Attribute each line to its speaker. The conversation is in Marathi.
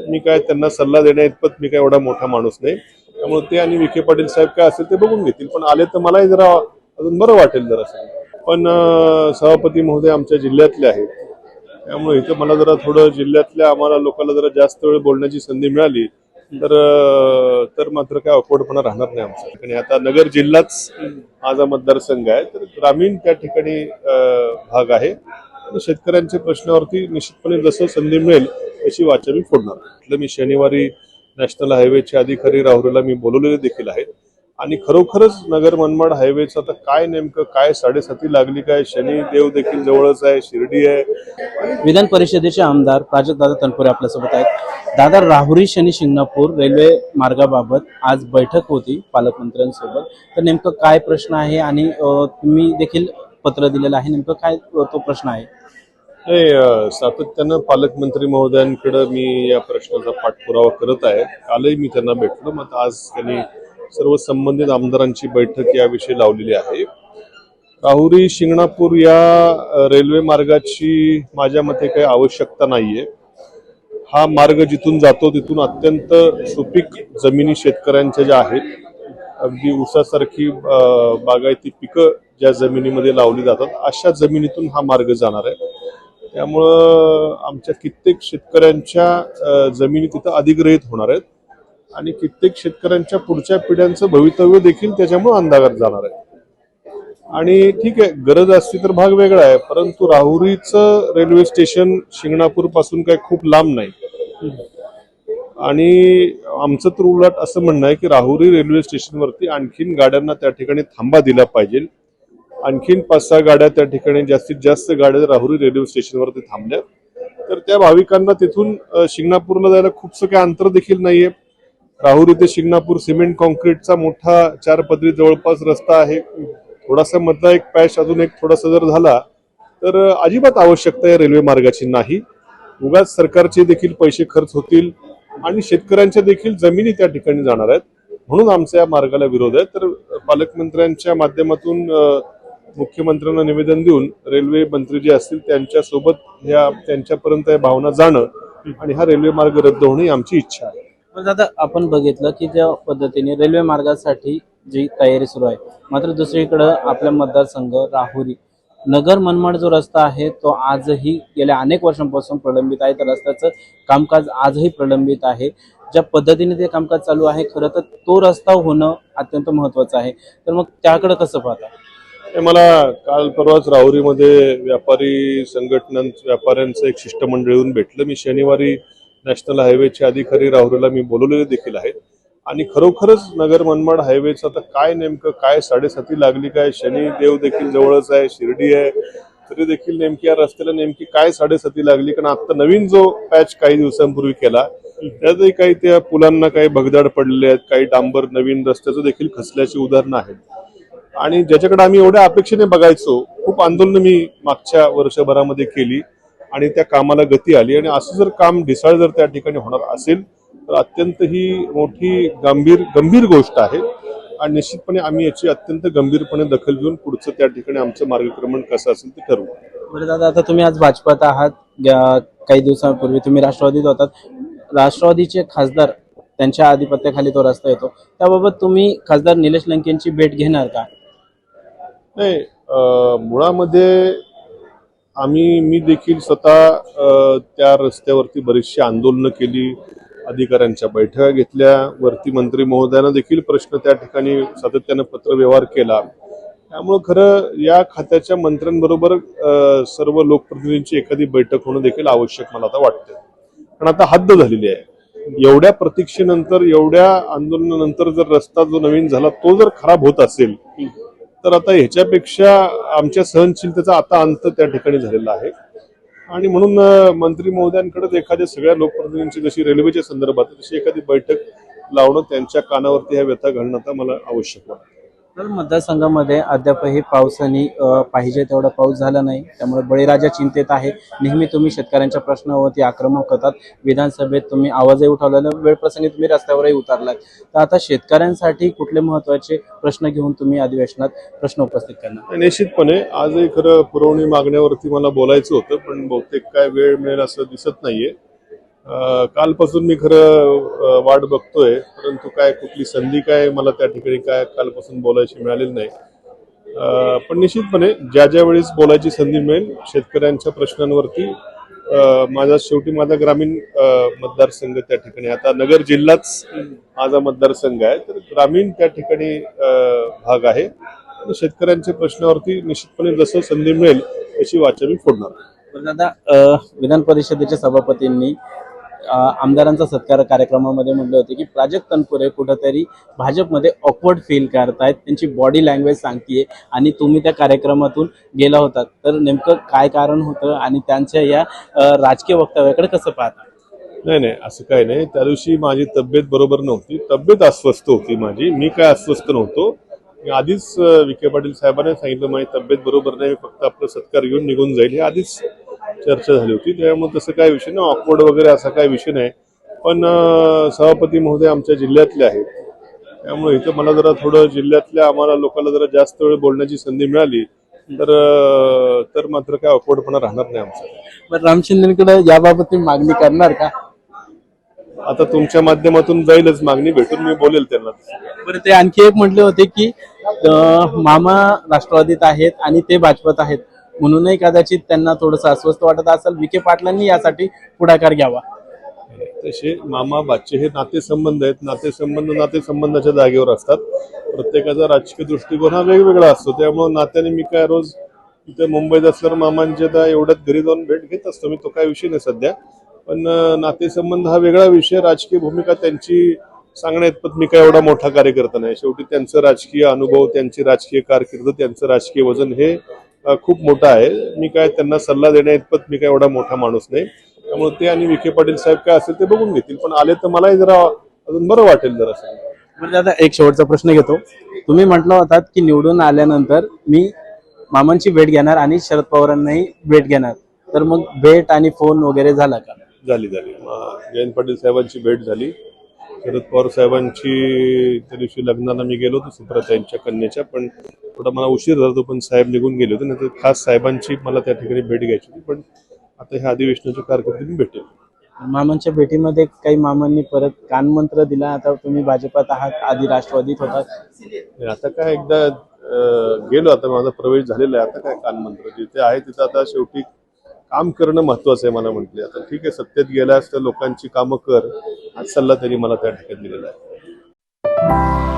Speaker 1: मी काय त्यांना सल्ला देण्याइतपत मी काय एवढा मोठा माणूस नाही, त्यामुळे ते आणि विखे पाटील साहेब काय असेल ते बघून घेतील. पण आले तर मलाही जरा अजून बरं वाटेल जरा. पण सभापती महोदय आमच्या जिल्ह्यातले आहेत, त्यामुळे इथं मला जरा थोडं जिल्ह्यातल्या आम्हाला लोकांना जरा जास्त वेळ बोलण्याची संधी मिळाली तर मात्र काय अवघडपणा राहणार नाही आमचा. आणि आता नगर जिल्हाच माझा मतदारसंघ आहे, तर ग्रामीण त्या ठिकाणी भाग आहे आणि शेतकऱ्यांच्या प्रश्नावरती निश्चितपणे जसं संधी मिळेल त्याची वाचा मी फोडणार. मी शनिवारी नॅशनल हायवेचे अधिकारी राहुरीला मी बोलवलेले देखील आहेत आणि खरोखरच नगर मनमाड हायवेचं आता काय नेमकं काय 7:30 लागली, काय शनी देव देखील जवळच आहे, शिर्डी आहे.
Speaker 2: विधान परिषदेचे आमदार प्राजक्तदादा तनपुरे आपल्यासोबत आहेत. दादा, राहुरी शनी शिंगणापूर रेल्वे मार्गाबाबत आज बैठक होती पालकमंत्र्यांसोबत, तर नेमकं काय प्रश्न आहे आणि तुम्ही देखील पत्र दिलेलं आहे, नेमकं काय तो प्रश्न आहे?
Speaker 1: सातत्यानं पालकमंत्री महोदयांकडे मी या प्रश्नाचा पाठपुरावा करत आहे. कालही मी त्यांना भेटलो, मग आज त्यांनी सर्व संबंधित आमदारांची बैठक याविषयी लावलेली आहे. राहुरी शिंगणापूर या रेल्वे मार्गाची माझ्या मते काही आवश्यकता नाहीये. हा मार्ग जिथून जातो तिथून अत्यंत सुपीक जमिनी शेतकऱ्यांच्या ज्या आहेत, अगदी ऊसासारखी बागायती पिकं ज्या जमिनीमध्ये लावली जातात अशा जमिनीतून हा मार्ग जाणार आहे. त्यामुळं आमच्या कित्येक शेतकऱ्यांच्या जमिनी तिथं अधिग्रहित होणार आहेत आणि कित्येक शेतकऱ्यांच्या पुढच्या पिढ्यांचं भवितव्य देखील त्याच्यामुळे अंधारात जाणार आहे. आणि ठीक आहे, गरज असती तर भाग वेगळा आहे, परंतु राहुरीचं रेल्वे स्टेशन शिंगणापूर पासून काही खूप लांब नाही. आणि आमचं तर उलट असं म्हणणं आहे की राहुरी रेल्वे स्टेशनवरती आणखीन गाड्यांना त्या ठिकाणी थांबा दिला पाहिजे. आणखीन 5-6 गाड्या त्या ठिकाणी, जास्तीत जास्त गाड्या राहुरी रेल्वे स्टेशनवरती थांबल्या तर त्या भाविकांना तिथून शिंगणापूरला जायला खूपसं काही अंतर देखील नाहीये. राहुरी ते शिंगणापूर सिमेंट कॉन्क्रीटचा मोठा 4 पदरी जवळपास रस्ता आहे. थोडासा मधला एक पॅच अजून एक थोडासा जर झाला तर अजिबात आवश्यकता या रेल्वे मार्गाची नाही. उगाच सरकारचे देखील पैसे खर्च होतील आणि शेतकऱ्यांच्या देखील जमिनी त्या ठिकाणी जाणार आहेत, म्हणून आमचा या मार्गाला विरोध आहे. तर पालकमंत्र्यांच्या माध्यमातून मुख्यमंत्र्यांना निवेदन देऊन रेल्वे मंत्री जे असतील त्यांच्यासोबत त्यांच्यापर्यंत या भावना जाणं आणि हा रेल्वे मार्ग रद्द होणं ही आमची इच्छा आहे.
Speaker 2: दादा, आपण बघितलं की ज्या पद्धतीने रेल्वे मार्गासाठी जी तयारी सुरू आहे, मात्र दुसरीकडे आपल्या मतदारसंघ राहुरी नगर मनमाड जो रस्ता आहे तो आजही गेल्या अनेक वर्षांपासून प्रलंबित आहे. तर रस्त्याचं कामकाज आजही प्रलंबित आहे. ज्या पद्धतीने ते कामकाज चालू आहे, खरं तर तो रस्ता होणं अत्यंत महत्वाचं आहे. तर मग त्याकडे कसं पाहता?
Speaker 1: मला काल परवाच राहुरीमध्ये व्यापारी व्यापाऱ्यांचं एक शिष्टमंडळ येऊन भेटलं. मी शनिवारी नॅशनल हायवेचे अधिकारी राहुरीला मी बोलवलेले देखील आहेत आणि खरोखरच नगर मनमाड हायवेचं आता काय नेमकं काय 7:30 लागली, काय शनी देव देखील जवळच आहे, शिर्डी आहे, तरी देखील नेमकी या रस्त्याला नेमकी काय 7:30 लागली. कारण आता नवीन जो पॅच काही दिवसांपूर्वी केला त्यातही काही त्या पुलांना काही भगदाड पडले आहेत, काही डांबर नवीन रस्त्याचं देखील खचल्याची उदाहरणं आहेत. आणि ज्याच्याकडे आम्ही एवढ्या अपेक्षेने बघायचो, खूप आंदोलन मी मागच्या वर्षभरामध्ये केली आणि त्या कामाला गती आली. आणि असं जर काम ढिसाळ जर त्या ठिकाणी होणार असेल तर अत्यंत ही मोठी गंभीर गोष्ट आहे आणि निश्चितपणे आम्ही याची अत्यंत गंभीरपणे दखल घेऊन पुढचं त्या ठिकाणी आमचं मार्गक्रमण कसं असेल ते ठरवू.
Speaker 2: बरं दादा, आता तुम्ही आज भाजपात आहात, काही दिवसांपूर्वी तुम्ही राष्ट्रवादीत होतात. राष्ट्रवादीचे खासदार त्यांच्या आधिपत्याखाली तो रस्ता येतो, त्याबाबत तुम्ही खासदार निलेश लंकेंची भेट घेणार का?
Speaker 1: नाही, मुळामध्ये मी देखील स्वतः त्या रस्त्यावरती बरीचशी आंदोलनं केली, अधिकाऱ्यांच्या बैठका घेतल्या, वरती मंत्री महोदयांना देखील प्रश्न त्या ठिकाणी सातत्यानं पत्रव्यवहार केला. त्यामुळं खरं या खात्याच्या मंत्र्यांबरोबर सर्व लोकप्रतिनिधींची एखादी बैठक होणं देखील आवश्यक मला आता वाटतं. कारण आता हद्द झालेली आहे. एवढ्या प्रतीक्षेनंतर, एवढ्या आंदोलनानंतर जर रस्ता जो नवीन झाला तो जर खराब होत असेल तर आता ह्याच्यापेक्षा आमच्या सहनशीलतेचा आता अंत त्या ठिकाणी झालेला आहे. आणि म्हणून मंत्री महोदयांकडे एखाद्या सगळ्या लोकप्रतिनिधींची जशी रेल्वेच्या संदर्भात तशी एखादी बैठक लावणं, त्यांच्या कानावरती ह्या व्यथा घालणं आता मला आवश्यक वाटतं.
Speaker 2: तर मतदारसंघामध्ये अद्यापही पावसाने पाहिजे तेवढा पाऊस झाला नाही, त्यामुळे बळीराजा चिंतेत आहे. नेहमी तुम्ही शेतकऱ्यांच्या प्रश्नावरती आक्रमक होतात, विधानसभेत तुम्ही आवाजही उठवलेला, वेळप्रसंगी तुम्ही रस्त्यावरही उतरलात. तर आता शेतकऱ्यांसाठी कुठले महत्वाचे प्रश्न घेऊन तुम्ही अधिवेशनात प्रश्न उपस्थित करणार?
Speaker 1: निश्चितपणे आजही खरं पुरवणी मागण्यावरती मला बोलायचं होतं, पण बहुतेक काय वेळ मिळेल असं दिसत नाहीये. कालपासून मी खरं वाट बघतोय, परंतु काय कुठली संधी काय मला त्या ठिकाणी काय कालपासून बोलायची मिळालेली नाही. पण निश्चितपणे ज्या ज्या वेळेस बोलायची संधी मिळेल शेतकऱ्यांच्या प्रश्नांवरती, शेवटी माझा ग्रामीण मतदारसंघ त्या ठिकाणी, आता नगर जिल्हाच माझा मतदारसंघ आहे, तर ग्रामीण त्या ठिकाणी भाग आहे आणि शेतकऱ्यांच्या प्रश्नावरती निश्चितपणे जसं संधी मिळेल तशी वाचा मी फोडणार.
Speaker 2: तर दादा, विधान परिषदेच्या सभापतींनी आमदारांचा सत्कार कार्यक्रमामध्ये म्हटले होते की प्राजक्त तनपुरे कुठंतरी भाजपमध्ये ऑकवर्ड फील करतायत, त्यांची बॉडी लँग्वेज सांगतीये, आणि तुम्ही त्या कार्यक्रमातून गेला होता, तर नेमकं काय कारण होतं आणि त्यांच्या या राजकीय वक्तव्याकडे कसं पाहता?
Speaker 1: नाही, असं काही नाही. त्या दिवशी माझी तब्येत बरोबर नव्हती, तब्येत अस्वस्थ होती माझी. मी काय अस्वस्थ नव्हतो. मी आधीच विखे पाटील साहेबांनी सांगितलं माझी तब्येत बरोबर नाही, फक्त आपलं सत्कार घेऊन निघून जाईल, हे आधीच चर्चा झाली होती. त्यामुळे तसं काय विषय नाही, ऑकवर्ड वगैरे असा काय विषय नाही. पण सभापती महोदय आमच्या जिल्ह्यातले आहेत, त्यामुळे इथं मला जरा थोडं जिल्ह्यातल्या आम्हाला लोकांना जरा जास्त वेळ बोलण्याची संधी मिळाली तर मात्र काय ऑकवर्डपणा राहणार नाही आमचा.
Speaker 2: पण राम शिंदेकडे याबाबत मागणी करणार का?
Speaker 1: आता तुमच्या माध्यमातून जाईलच मागणी, भेटून मी बोलेल त्यांना.
Speaker 2: बरं, ते आणखी एक म्हटले होते की मामा राष्ट्रवादीत आहेत आणि ते भाजपत आहेत, म्हणूनही कदाचित त्यांना थोडंसं अस्वस्थ वाटत असेल, विखे पाटलांनी यासाठी पुढाकार घ्यावा.
Speaker 1: तसे मामा बाचे हे नातेसंबंध आहेत, नातेसंबंधाच्या जागेवर असतात. प्रत्येकाचा राजकीय दृष्टिकोन हा वेगवेगळा असतो, त्यामुळे नात्याने मी काय रोज इथे मुंबईत असल्यावर मामांच्या एवढ्यात घरी जाऊन भेट घेत असतो मी, तो काय विषय नाही सध्या. पण नातेसंबंध हा वेगळा विषय, राजकीय भूमिका त्यांची सांगण्याइतपत मी काय एवढा मोठा कार्यकर्ता नाही. शेवटी त्यांचं राजकीय अनुभव, त्यांची राजकीय कारकीर्द, त्यांचं राजकीय वजन हे खूप मोठं आहे. मी काय त्यांना सल्ला देण्याइतपत मी काय एवढा मोठा माणूस नाही. त्यामुळे ते आणि विखे पाटील साहेब काय असेल ते बघून घेतील, पण आले तर मलाही जरा अजून बरं वाटेल जरा.
Speaker 2: बरं दादा, एक शेवटचा प्रश्न घेतो. तुम्ही म्हटलं होतात की निवडून आल्यानंतर मी मामांची भेट घेणार आणि शरद पवारांनाही भेट घेणार, तर मग भेट आणि फोन वगैरे झाला का?
Speaker 1: झाली. जयंत पाटील साहेबांची भेट झाली. शरद पवार साहेबांची त्या दिवशी लग्नाला मी गेलो होतो सुप्रता यांच्या कन्याच्या, पण थोडा मला उशीर झाला होता, पण साहेब निघून गेले होते, नाही तर खास साहेबांची मला त्या ठिकाणी भेट घ्यायची होती. पण आता ह्या अधिवेशनाच्या कारकिर्दीत भेटेल.
Speaker 2: मामांच्या भेटीमध्ये काही मामांनी परत कानमंत्र दिला, आता तुम्ही भाजपात आहात, आधी राष्ट्रवादीत होतात.
Speaker 1: आता काय एकदा गेलो, आता माझा प्रवेश झालेला आहे, आता काय कानमंत्र, जिथे आहे तिथं आता शेवटी काम करणं महत्वाचं आहे मला म्हटले. आता ठीक आहे, सत्तेत गेल्यास तर लोकांची कामं कर, हा सल्ला त्यांनी मला त्या ठिकाणी दिलेला आहे.